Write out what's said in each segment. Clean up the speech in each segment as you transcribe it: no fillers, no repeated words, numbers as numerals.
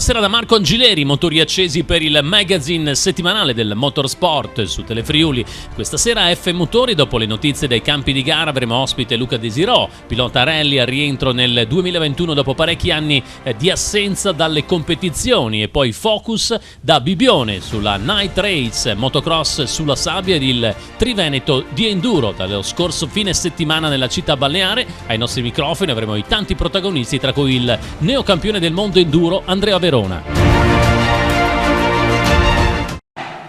Buonasera da Marco Angileri, motori accesi per il magazine settimanale del Motorsport su Telefriuli. Questa sera a F Motori, dopo le notizie dai campi di gara, avremo ospite Luca Desirò, pilota rally al rientro nel 2021 dopo parecchi anni di assenza dalle competizioni, e poi focus da Bibione sulla Night Race, motocross sulla sabbia ed il Triveneto di Enduro dallo scorso fine settimana nella città balneare. Ai nostri microfoni avremo i tanti protagonisti, tra cui il neocampione del mondo enduro Andrea Verona.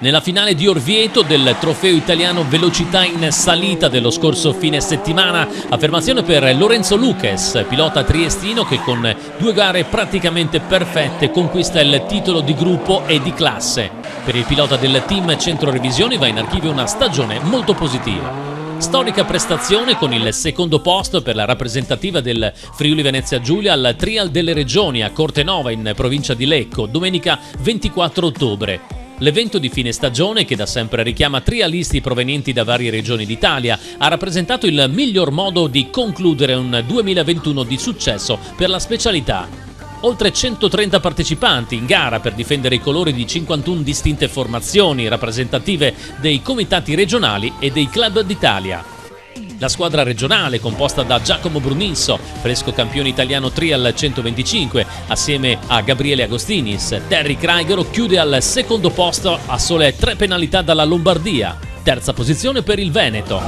Nella finale di Orvieto del trofeo italiano velocità in salita dello scorso fine settimana, affermazione per Lorenzo Lucas, pilota triestino che con 2 gare praticamente perfette conquista il titolo di gruppo e di classe. Per il pilota del team Centro Revisioni va in archivio una stagione molto positiva. Storica prestazione con il secondo posto per la rappresentativa del Friuli Venezia Giulia al Trial delle Regioni a Cortenova in provincia di Lecco, domenica 24 ottobre. L'evento di fine stagione, che da sempre richiama trialisti provenienti da varie regioni d'Italia, ha rappresentato il miglior modo di concludere un 2021 di successo per la specialità. Oltre 130 partecipanti in gara per difendere i colori di 51 distinte formazioni rappresentative dei comitati regionali e dei club d'Italia. La squadra regionale, composta da Giacomo Brunisso, fresco campione italiano Trial 125, assieme a Gabriele Agostinis, Terry Kraigero, chiude al secondo posto a sole 3 penalità dalla Lombardia. Terza posizione per il Veneto.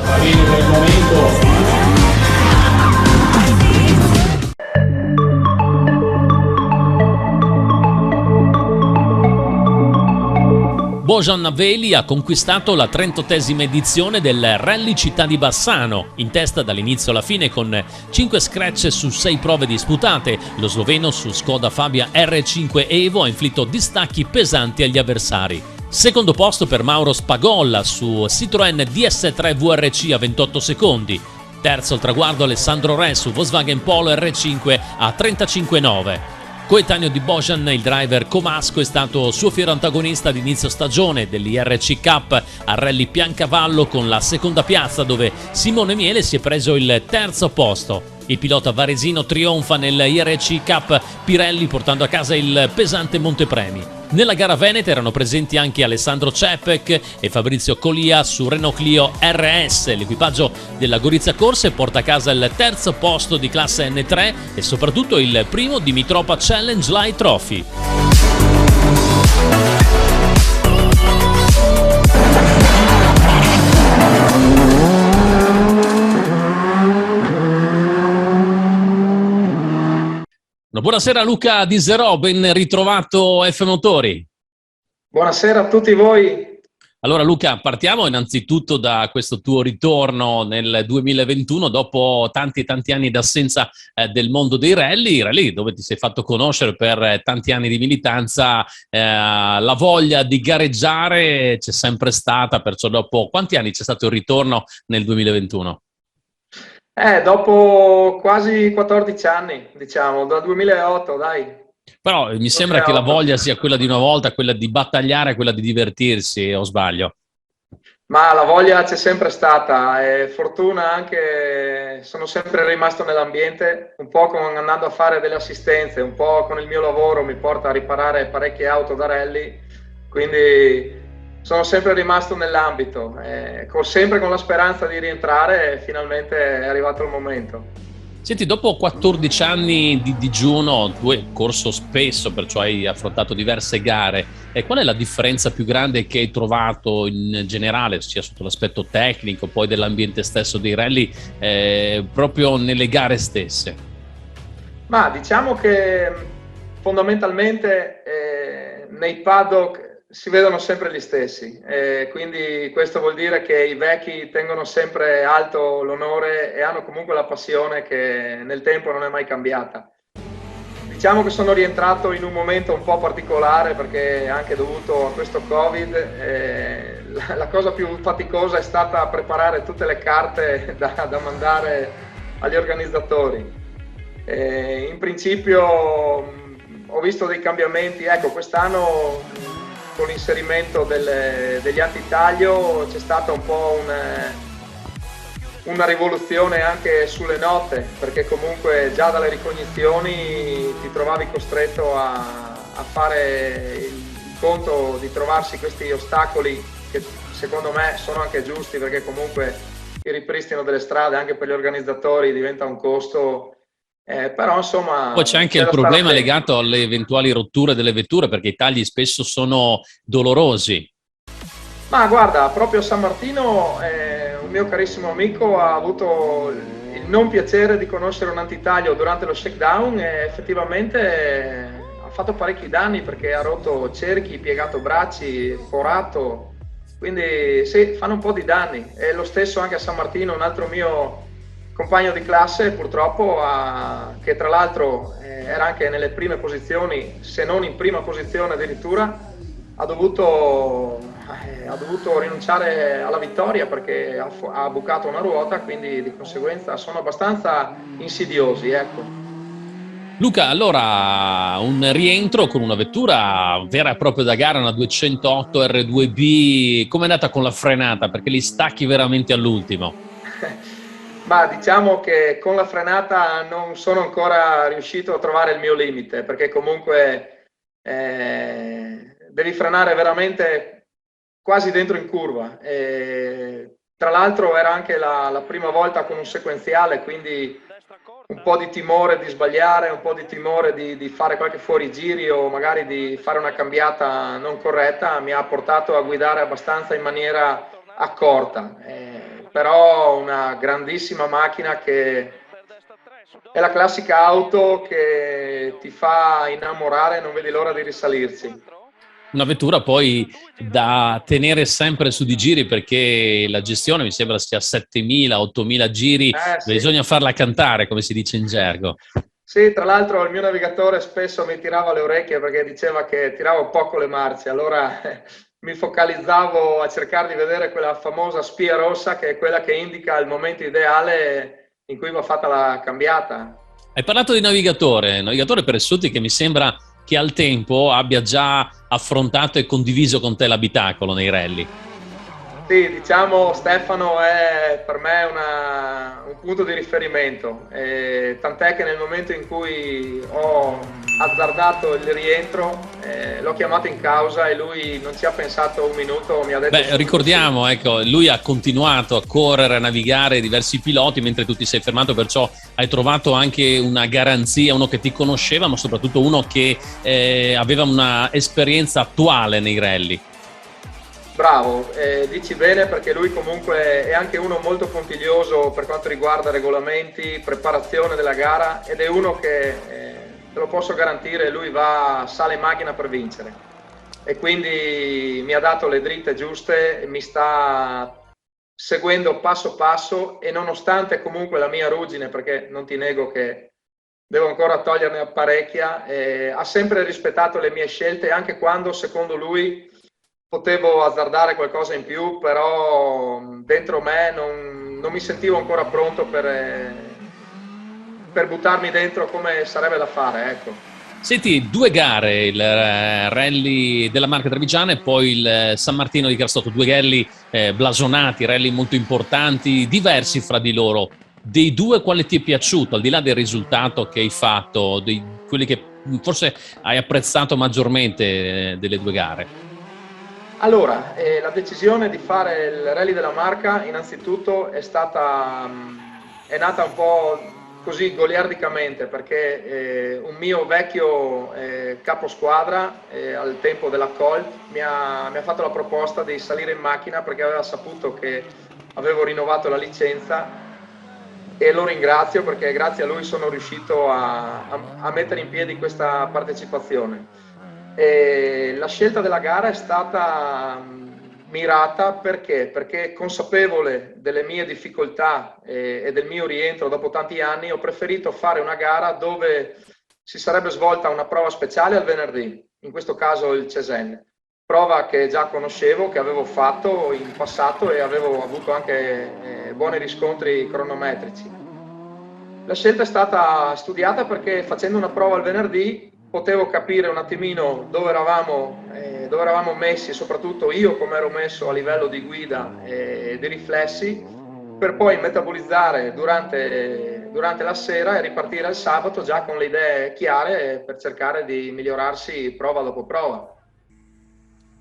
Bojan Veli ha conquistato la 38esima edizione del Rally Città di Bassano, in testa dall'inizio alla fine con 5 scratch su 6 prove disputate. Lo sloveno su Skoda Fabia R5 Evo ha inflitto distacchi pesanti agli avversari. Secondo posto per Mauro Spagolla su Citroën DS3 VRC a 28 secondi. Terzo al traguardo Alessandro Re su Volkswagen Polo R5 a 35,9. Coetaneo di Bojan, il driver comasco, è stato suo fiero antagonista ad inizio stagione dell'IRC Cup a Rally Piancavallo con la seconda piazza, dove Simone Miele si è preso il terzo posto. Il pilota varesino trionfa nel IRC Cup Pirelli portando a casa il pesante montepremi. Nella gara veneta erano presenti anche Alessandro Cepek e Fabrizio Colia su Renault Clio RS. L'equipaggio della Gorizia Corse porta a casa il terzo posto di classe N3 e soprattutto il primo di Mitropa Challenge Light Trophy. Buonasera Luca Desirò, ben ritrovato F Motori. Buonasera a tutti voi. Allora Luca, partiamo innanzitutto da questo tuo ritorno nel 2021 dopo tanti anni d'assenza del mondo dei rally dove ti sei fatto conoscere per tanti anni di militanza. La voglia di gareggiare c'è sempre stata, perciò dopo quanti anni c'è stato il ritorno nel 2021? Dopo quasi 14 anni, diciamo, dal 2008, dai. Però mi sembra che la voglia sia quella di una volta, quella di battagliare, quella di divertirsi, o sbaglio? Ma la voglia c'è sempre stata, e fortuna anche, sono sempre rimasto nell'ambiente, un po' andando a fare delle assistenze, un po' con il mio lavoro mi porta a riparare parecchie auto da rally, quindi sono sempre rimasto nell'ambito, sempre con la speranza di rientrare, e finalmente è arrivato il momento. Senti, dopo 14 anni di digiuno, tu hai corso spesso, perciò hai affrontato diverse gare. E qual è la differenza più grande che hai trovato in generale, sia sotto l'aspetto tecnico, poi dell'ambiente stesso dei rally, proprio nelle gare stesse? Ma diciamo che fondamentalmente nei paddock si vedono sempre gli stessi, quindi questo vuol dire che i vecchi tengono sempre alto l'onore e hanno comunque la passione che nel tempo non è mai cambiata. Diciamo che sono rientrato in un momento un po' particolare perché anche dovuto a questo Covid la cosa più faticosa è stata preparare tutte le carte da mandare agli organizzatori. In principio ho visto dei cambiamenti, ecco, quest'anno con l'inserimento degli antitaglio c'è stata un po' una rivoluzione anche sulle note, perché comunque già dalle ricognizioni ti trovavi costretto a a fare il conto di trovarsi questi ostacoli che secondo me sono anche giusti, perché comunque il ripristino delle strade anche per gli organizzatori diventa un costo, però insomma Poi c'è anche c'è il da stare problema attenti. legato alle eventuali rotture delle vetture, perché i tagli spesso sono dolorosi. Ma guarda, proprio a San Martino un mio carissimo amico ha avuto il non piacere di conoscere un antitaglio durante lo shakedown e effettivamente ha fatto parecchi danni perché ha rotto cerchi, piegato bracci, forato, quindi sì, fanno un po' di danni. E lo stesso anche a San Martino, un altro mio compagno di classe purtroppo, che tra l'altro era anche nelle prime posizioni, se non in prima posizione addirittura, ha dovuto rinunciare alla vittoria perché ha bucato una ruota, quindi di conseguenza sono abbastanza insidiosi, ecco. Luca, allora un rientro con una vettura vera e propria da gara, una 208 R2B, come è andata con la frenata? Perché li stacchi veramente all'ultimo. Ma diciamo che con la frenata non sono ancora riuscito a trovare il mio limite, perché comunque devi frenare veramente quasi dentro in curva. Tra l'altro era anche la prima volta con un sequenziale, quindi un po' di timore di sbagliare, un po' di timore di fare qualche fuorigiri o magari di fare una cambiata non corretta mi ha portato a guidare abbastanza in maniera accorta. Però una grandissima macchina che è la classica auto che ti fa innamorare e non vedi l'ora di risalirci. Una vettura poi da tenere sempre su di giri, perché la gestione mi sembra sia 7.000-8.000 giri, Sì. bisogna farla cantare, come si dice in gergo. Sì, tra l'altro il mio navigatore spesso mi tirava le orecchie perché diceva che tiravo poco le marce, allora mi focalizzavo a cercare di vedere quella famosa spia rossa che è quella che indica il momento ideale in cui va fatta la cambiata. Hai parlato di navigatore Peressuti, che mi sembra che al tempo abbia già affrontato e condiviso con te l'abitacolo nei rally. Sì, diciamo Stefano è per me un punto di riferimento, tant'è che nel momento in cui ho azzardato il rientro l'ho chiamato in causa e lui non ci ha pensato un minuto, mi ha detto Beh, subito sì. ricordiamo, ecco, lui ha continuato a correre, a navigare diversi piloti mentre tu ti sei fermato, perciò hai trovato anche una garanzia, uno che ti conosceva, ma soprattutto uno che aveva una esperienza attuale nei rally. Bravo, dici bene perché lui comunque è anche uno molto puntiglioso per quanto riguarda regolamenti, preparazione della gara ed è uno che, te lo posso garantire, lui sale in macchina per vincere e quindi mi ha dato le dritte giuste, mi sta seguendo passo passo e nonostante comunque la mia ruggine, perché non ti nego che devo ancora toglierne parecchia, ha sempre rispettato le mie scelte anche quando secondo lui potevo azzardare qualcosa in più, però dentro me non mi sentivo ancora pronto per buttarmi dentro come sarebbe da fare, ecco. Senti, due gare, il rally della Marca Trevigiana e poi il San Martino di Carsotto, due rally blasonati, rally molto importanti, diversi fra di loro. Dei due quale ti è piaciuto, al di là del risultato che hai fatto, quelli che forse hai apprezzato maggiormente delle due gare? Allora, la decisione di fare il Rally della Marca innanzitutto è nata un po' così goliardicamente perché un mio vecchio caposquadra al tempo della Colt mi ha fatto la proposta di salire in macchina perché aveva saputo che avevo rinnovato la licenza e lo ringrazio perché grazie a lui sono riuscito a mettere in piedi questa partecipazione. E la scelta della gara è stata mirata perché consapevole delle mie difficoltà e del mio rientro dopo tanti anni, ho preferito fare una gara dove si sarebbe svolta una prova speciale al venerdì, in questo caso il Cesenne, prova che già conoscevo, che avevo fatto in passato e avevo avuto anche buoni riscontri cronometrici. La scelta è stata studiata perché facendo una prova il venerdì potevo capire un attimino dove eravamo messi, soprattutto io come ero messo a livello di guida e di riflessi, per poi metabolizzare durante durante la sera e ripartire il sabato già con le idee chiare per cercare di migliorarsi prova dopo prova.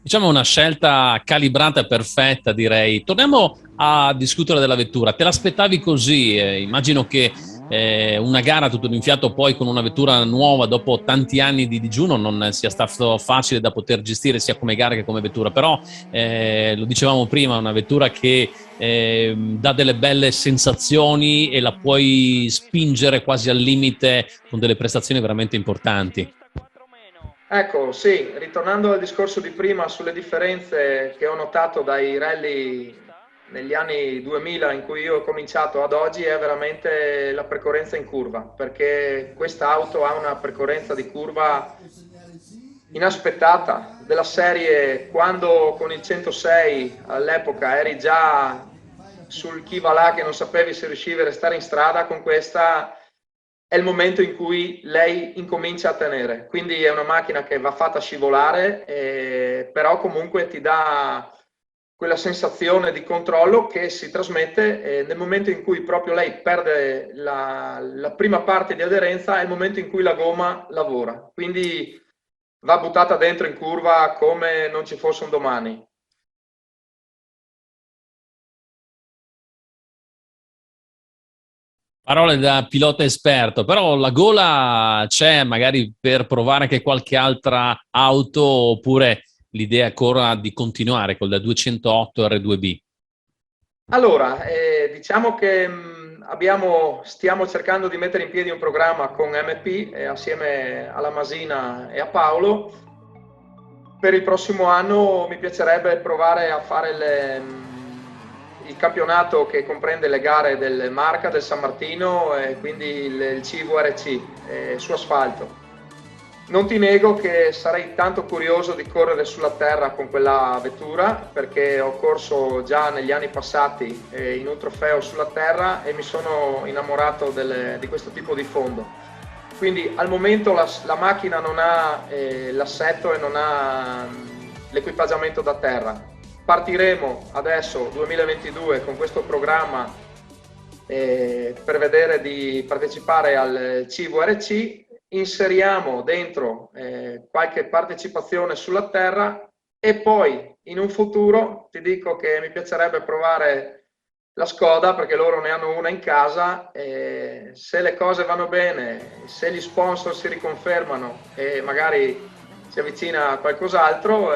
Diciamo una scelta calibrata e perfetta, direi. Torniamo a discutere della vettura. Te l'aspettavi così? Immagino che una gara tutto d'un fiato poi con una vettura nuova dopo tanti anni di digiuno non sia stato facile da poter gestire sia come gara che come vettura, però lo dicevamo prima, una vettura che dà delle belle sensazioni e la puoi spingere quasi al limite con delle prestazioni veramente importanti. Ecco, sì, ritornando al discorso di prima sulle differenze che ho notato dai rally negli anni 2000 in cui io ho cominciato ad oggi, è veramente la percorrenza in curva, perché questa auto ha una percorrenza di curva inaspettata, della serie quando con il 106 all'epoca eri già sul chi va là che non sapevi se riuscivi a restare in strada, con questa è il momento in cui lei incomincia a tenere, quindi è una macchina che va fatta scivolare, però comunque ti dà quella sensazione di controllo che si trasmette nel momento in cui proprio lei perde la prima parte di aderenza, è il momento in cui la gomma lavora, quindi va buttata dentro in curva come non ci fosse un domani. Parole da pilota esperto, però la gola c'è magari per provare anche qualche altra auto oppure l'idea è ancora di continuare con la 208 R2B? Allora, diciamo che stiamo cercando di mettere in piedi un programma con MP assieme alla Masina e a Paolo. Per il prossimo anno mi piacerebbe provare a fare il campionato che comprende le gare del Marca, del San Martino e quindi il CVRC su asfalto. Non ti nego che sarei tanto curioso di correre sulla terra con quella vettura, perché ho corso già negli anni passati in un trofeo sulla terra e mi sono innamorato di questo tipo di fondo. Quindi al momento la macchina non ha l'assetto e non ha l'equipaggiamento da terra. Partiremo adesso 2022 con questo programma per vedere di partecipare al CVRC. Inseriamo dentro qualche partecipazione sulla terra e poi in un futuro ti dico che mi piacerebbe provare la Skoda, perché loro ne hanno una in casa, e se le cose vanno bene, se gli sponsor si riconfermano e magari si avvicina a qualcos'altro,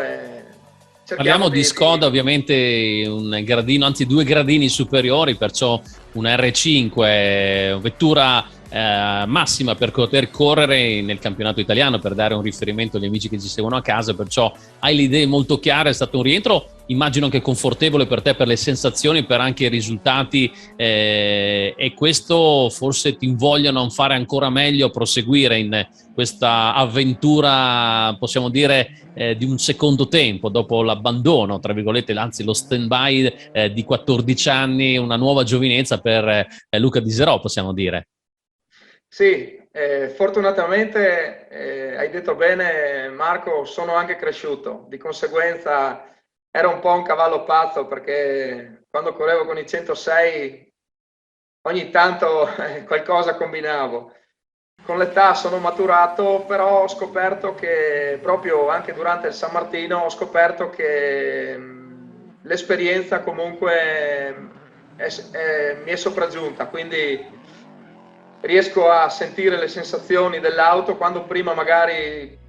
Parliamo di Skoda, ovviamente un gradino, anzi 2 gradini superiori, perciò un R5, vettura massima per poter correre nel campionato italiano, per dare un riferimento agli amici che ci seguono a casa, perciò hai le idee molto chiare. È stato un rientro immagino che confortevole per te, per le sensazioni, per anche i risultati, e questo forse ti invogliano a fare ancora meglio, a proseguire in questa avventura, possiamo dire, di un secondo tempo, dopo l'abbandono, tra virgolette, anzi lo stand-by di 14 anni, una nuova giovinezza per Luca Diserò, possiamo dire. Sì, fortunatamente hai detto bene Marco, sono anche cresciuto, di conseguenza era un po' un cavallo pazzo, perché quando correvo con i 106 ogni tanto qualcosa combinavo. Con l'età sono maturato, però ho scoperto che proprio anche durante il San Martino ho scoperto che l'esperienza comunque mi è sopraggiunta, quindi riesco a sentire le sensazioni dell'auto. Quando prima magari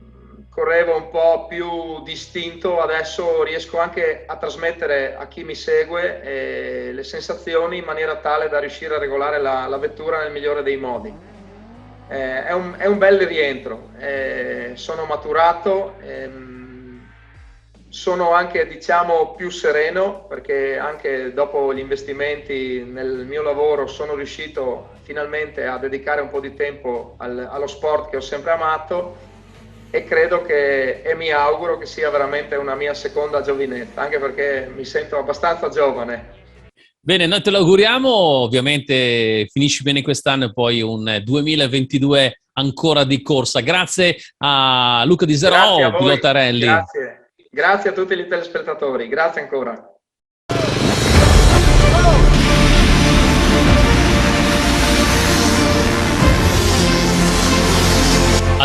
correvo un po' più distinto, adesso riesco anche a trasmettere a chi mi segue le sensazioni in maniera tale da riuscire a regolare la vettura nel migliore dei modi. È un bel rientro, sono maturato, sono anche, diciamo, più sereno, perché anche dopo gli investimenti nel mio lavoro sono riuscito finalmente a dedicare un po' di tempo allo sport che ho sempre amato, e credo che, e mi auguro che sia veramente una mia seconda giovinezza, anche perché mi sento abbastanza giovane. Bene, noi te lo auguriamo, ovviamente finisci bene quest'anno e poi un 2022 ancora di corsa. Grazie a Luca Diserò, pilota rally. Grazie a tutti gli telespettatori, grazie ancora.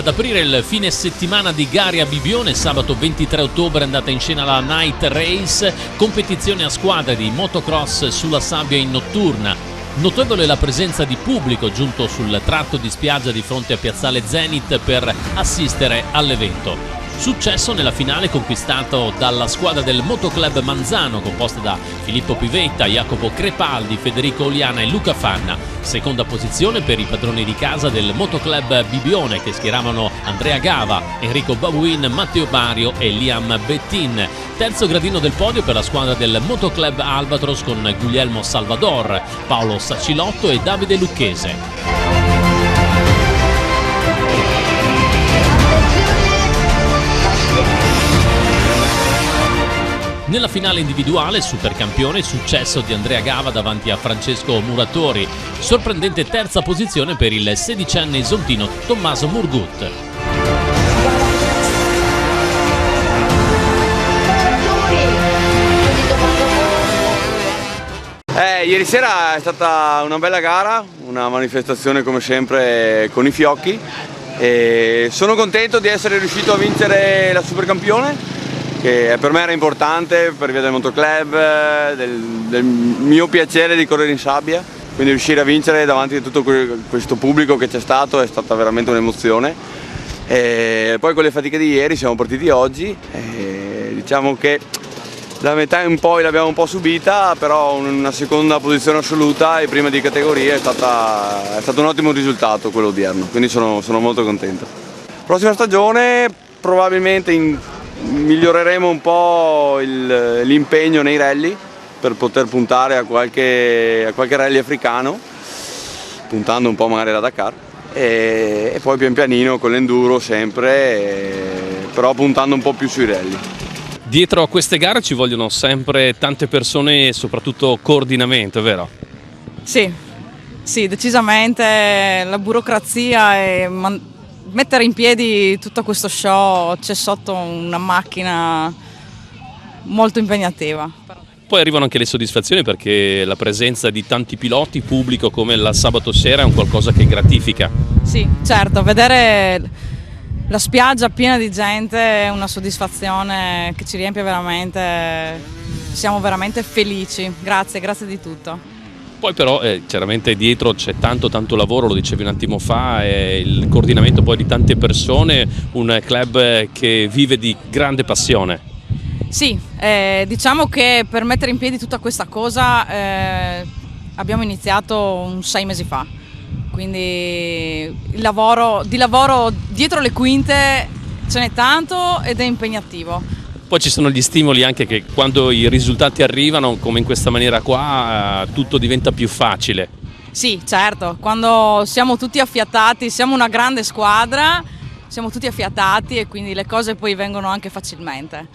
Ad aprire il fine settimana di gare a Bibione, sabato 23 ottobre è andata in scena la Night Race, competizione a squadre di motocross sulla sabbia in notturna. Notevole la presenza di pubblico giunto sul tratto di spiaggia di fronte a Piazzale Zenit per assistere all'evento. Successo nella finale conquistato dalla squadra del Motoclub Manzano, composta da Filippo Pivetta, Jacopo Crepaldi, Federico Oliana e Luca Fanna. Seconda posizione per i padroni di casa del Motoclub Bibione, che schieravano Andrea Gava, Enrico Babuin, Matteo Mario e Liam Bettin. Terzo gradino del podio per la squadra del Motoclub Albatros con Guglielmo Salvador, Paolo Sacilotto e Davide Lucchese. Nella finale individuale, supercampione, successo di Andrea Gava davanti a Francesco Muratori. Sorprendente terza posizione per il 16enne isoltino Tommaso Murgut. Ieri sera è stata una bella gara, una manifestazione come sempre con i fiocchi. E sono contento di essere riuscito a vincere la supercampione, che per me era importante per via del motoclub, del mio piacere di correre in sabbia, quindi riuscire a vincere davanti a tutto questo pubblico che c'è stato è stata veramente un'emozione. E poi con le fatiche di ieri siamo partiti oggi e diciamo che la metà in poi l'abbiamo un po' subita, però una seconda posizione assoluta e prima di categoria è stato un ottimo risultato quello odierno, quindi sono molto contento. Prossima stagione probabilmente miglioreremo un po' l'impegno nei rally per poter puntare a qualche rally africano, puntando un po' magari alla Dakar e poi pian pianino con l'enduro sempre, però puntando un po' più sui rally. Dietro a queste gare ci vogliono sempre tante persone e soprattutto coordinamento, è vero? Sì, decisamente la burocrazia e mettere in piedi tutto questo show c'è sotto una macchina molto impegnativa. Poi arrivano anche le soddisfazioni perché la presenza di tanti piloti, pubblico come la sabato sera è un qualcosa che gratifica. Sì, certo, vedere la spiaggia piena di gente è una soddisfazione che ci riempie veramente, siamo veramente felici, grazie di tutto. Poi però chiaramente dietro c'è tanto lavoro, lo dicevi un attimo fa, il coordinamento poi di tante persone, un club che vive di grande passione. Sì, diciamo che per mettere in piedi tutta questa cosa abbiamo iniziato 6 mesi fa, quindi di lavoro dietro le quinte ce n'è tanto ed è impegnativo. Poi ci sono gli stimoli anche che quando i risultati arrivano, come in questa maniera qua, tutto diventa più facile. Sì, certo, quando siamo tutti affiatati, siamo una grande squadra, siamo tutti affiatati e quindi le cose poi vengono anche facilmente.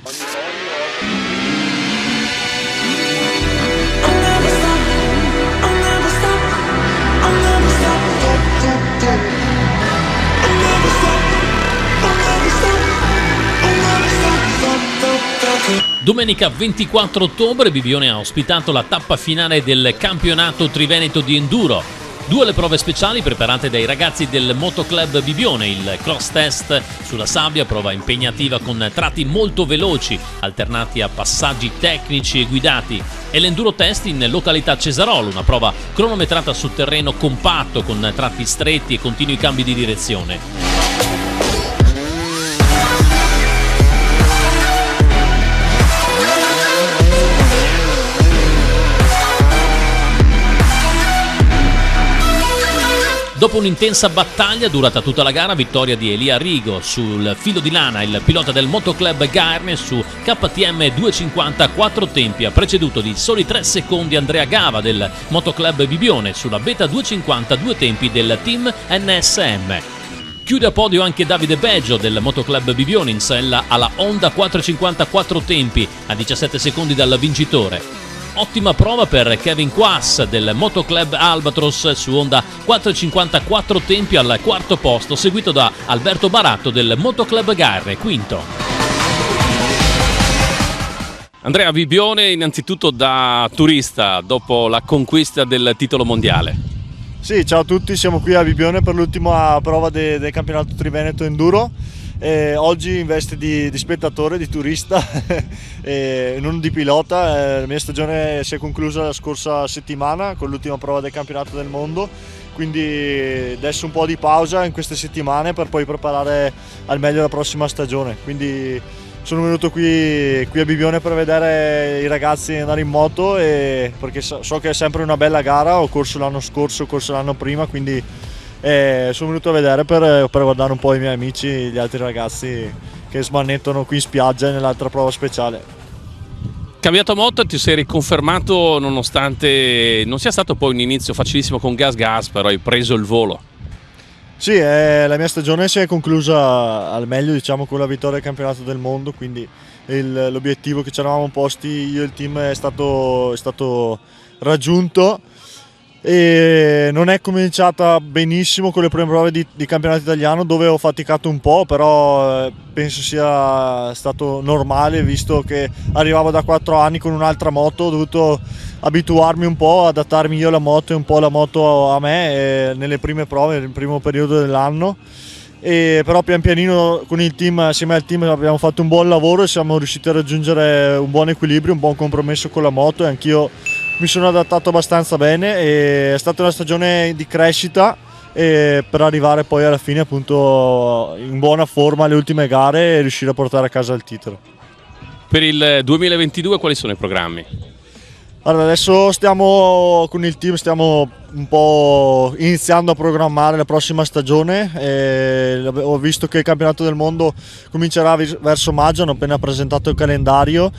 Domenica 24 ottobre Bibione ha ospitato la tappa finale del campionato triveneto di enduro. 2 le prove speciali preparate dai ragazzi del Motoclub Bibione, il cross test sulla sabbia, prova impegnativa con tratti molto veloci, alternati a passaggi tecnici e guidati, e l'enduro test in località Cesarolo, una prova cronometrata su terreno compatto con tratti stretti e continui cambi di direzione. Dopo un'intensa battaglia durata tutta la gara, vittoria di Elia Rigo sul filo di lana, il pilota del Motoclub Gaerne su KTM 250 a 4 tempi, ha preceduto di soli 3 secondi Andrea Gava del Motoclub Bibione sulla Beta 250 2 tempi del team NSM. Chiude a podio anche Davide Beggio del Motoclub Bibione in sella alla Honda 450 4 tempi a 17 secondi dal vincitore. Ottima prova per Kevin Quass del Motoclub Albatros su Honda 450 4 tempi al quarto posto, seguito da Alberto Baratto del Motoclub Gaerne, quinto. Andrea, Bibione innanzitutto da turista dopo la conquista del titolo mondiale. Sì, ciao a tutti, siamo qui a Bibione per l'ultima prova del campionato Triveneto Enduro. Oggi in veste di spettatore, di turista e non di pilota. La mia stagione si è conclusa la scorsa settimana con l'ultima prova del campionato del mondo, quindi adesso un po' di pausa in queste settimane per poi preparare al meglio la prossima stagione. Quindi sono venuto qui a Bibione per vedere i ragazzi andare in moto, perché so che è sempre una bella gara. Ho corso l'anno scorso, ho corso l'anno prima, quindi sono venuto a vedere per guardare un po' i miei amici, gli altri ragazzi che smanettano qui in spiaggia nell'altra prova speciale. Cambiato moto, ti sei riconfermato nonostante non sia stato poi un inizio facilissimo con Gas, però hai preso il volo. Sì, la mia stagione si è conclusa al meglio, diciamo, con la vittoria del campionato del mondo, quindi l'obiettivo che ci eravamo posti io e il team è stato raggiunto. E non è cominciata benissimo con le prime prove di campionato italiano, dove ho faticato un po', però penso sia stato normale, visto che arrivavo da 4 anni con un'altra moto. Ho dovuto abituarmi un po', adattarmi io alla moto e un po' la moto a me nelle prime prove, nel primo periodo dell'anno. Però pian pianino con il team, assieme al team, abbiamo fatto un buon lavoro e siamo riusciti a raggiungere un buon equilibrio, un buon compromesso con la moto, e anch'io mi sono adattato abbastanza bene. È stata una stagione di crescita per arrivare poi alla fine appunto in buona forma alle ultime gare e riuscire a portare a casa il titolo. Per il 2022 quali sono i programmi? Allora, adesso con il team stiamo un po' iniziando a programmare la prossima stagione. Ho visto che il campionato del mondo comincerà verso maggio, hanno appena presentato il calendario,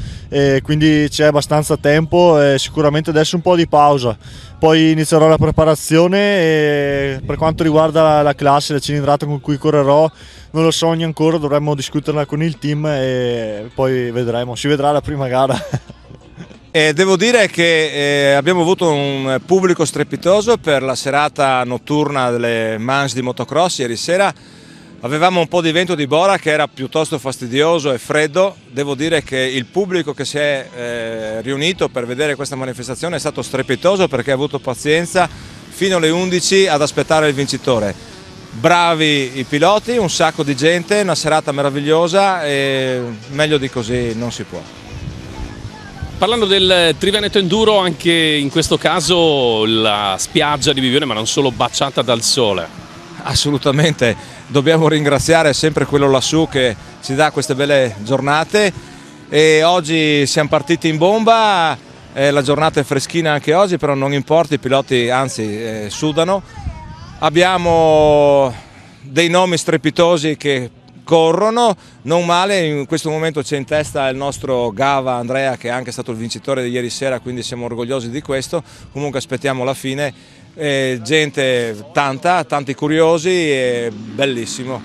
quindi c'è abbastanza tempo e sicuramente adesso un po' di pausa. Poi inizierò la preparazione e per quanto riguarda la classe, la cilindrata con cui correrò, non lo so ancora, dovremmo discuterla con il team e poi vedremo, si vedrà la prima gara. Devo dire che abbiamo avuto un pubblico strepitoso per la serata notturna delle manche di motocross ieri sera. Avevamo un po' di vento di bora che era piuttosto fastidioso e freddo. Devo dire che il pubblico che si è riunito per vedere questa manifestazione è stato strepitoso, perché ha avuto pazienza fino alle 11 ad aspettare il vincitore. Bravi i piloti, un sacco di gente, una serata meravigliosa e meglio di così non si può. Parlando del Triveneto Enduro, anche in questo caso la spiaggia di Bibione, ma non solo, baciata dal sole. Assolutamente, dobbiamo ringraziare sempre quello lassù che ci dà queste belle giornate, e oggi siamo partiti in bomba, la giornata è freschina anche oggi, però non importa, i piloti anzi sudano. Abbiamo dei nomi strepitosi che corrono, non male. In questo momento c'è in testa il nostro Gava Andrea, che è anche stato il vincitore di ieri sera, quindi siamo orgogliosi di questo. Comunque aspettiamo la fine, gente tanti curiosi, e bellissimo.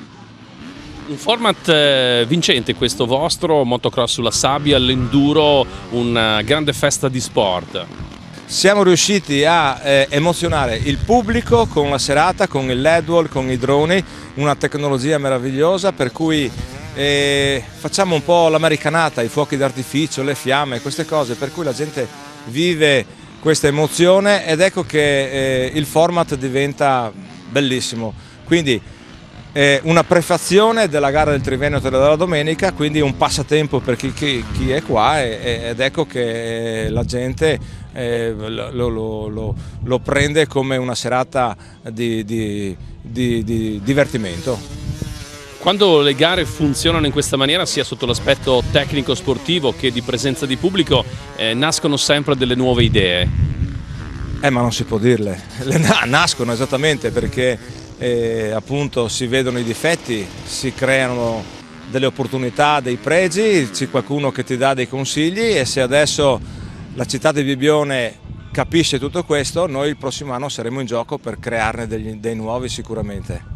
Un format vincente questo vostro, motocross sulla sabbia, l'enduro, una grande festa di sport. Siamo riusciti a emozionare il pubblico con la serata, con il LED wall, con i droni, una tecnologia meravigliosa, per cui facciamo un po' l'americanata, i fuochi d'artificio, le fiamme, queste cose, per cui la gente vive questa emozione, ed ecco che il format diventa bellissimo. Quindi una prefazione della gara del Triveneto della domenica, quindi un passatempo per chi è qua, ed ecco che la gente lo prende come una serata di divertimento. Quando le gare funzionano in questa maniera, sia sotto l'aspetto tecnico-sportivo che di presenza di pubblico, nascono sempre delle nuove idee. Ma non si può dirle, nascono esattamente perché appunto si vedono i difetti, si creano delle opportunità, dei pregi, c'è qualcuno che ti dà dei consigli, e se adesso la città di Bibione capisce tutto questo, noi il prossimo anno saremo in gioco per crearne dei nuovi sicuramente.